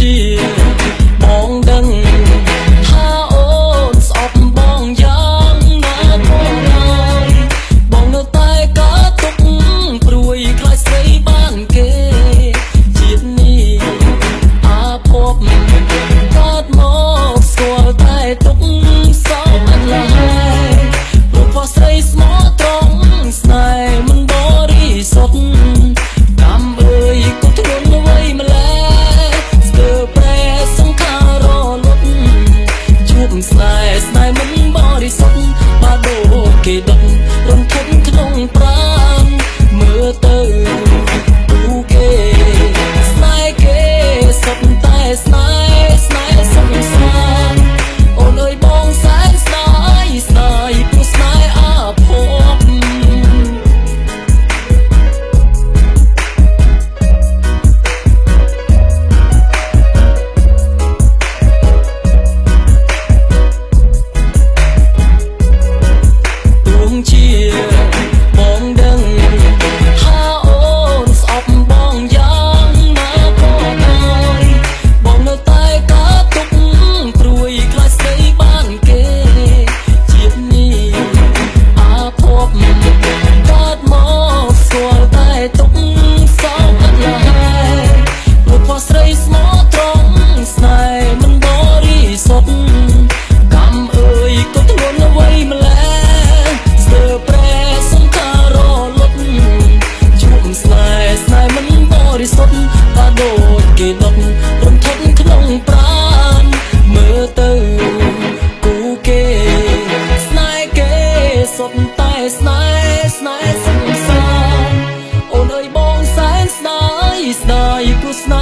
ជាបងដឹងថាអូនស្អប់បងយ៉ាងណាក៏ដោយបងនៅតែកើតទុកព្រួយខ្លាចស្រីបានគេជាតិនេះអាភពកើតមកស្គាល់តែទុកសោកអត់ឡើយព្រោះស្រីស្មោះត្រង់ស្នេហ៍មិនបរិសុទ្ធកម្មអើយក៏ធ្ងន់អ្វីម្ល៉េះស្ទើរប្រែសង្ខាររលត់ជួបស្នេហ៍មិនបរិសុទ្ធបាដូរគេដុតរំធំក្នុងប្រាណមើលទៅទូគេស្នេហ៍គេសុទ្ធតែស្នេហ៍សុខសាន្តអូនអើយបងសែនស្ដាយព្រោះស្នេហ៍អាភពជាបងដឹងថាអូនស្អប់បងយ៉ាងណាក៏ដោយបងនៅតែកើតទុកព្រួយខ្លាចស្រីបានគេជាតិនេះអាភពកើតមកស្គាល់តែទុកសោកអត់ឡើយព្រោះផោះស្រីស្មោះត្រង់ស្នេហ៍មិនបរិសុទ្ធកម្មអើយក៏ធ្ងន់អ្វីម្ល៉េះស្ទើរប្រែសង្ខាររលត់ជួបស្នេហ៍មិនបរិសុទ្ធបាដូចគេដុតរំធំក្នុងប្រាណមើលទៅគូគេស្នេហ៍គេសុទ្ធតែស្នេហ៍សង្សារអូនអើយបងសែនស្ដាយព្រោះស្នេ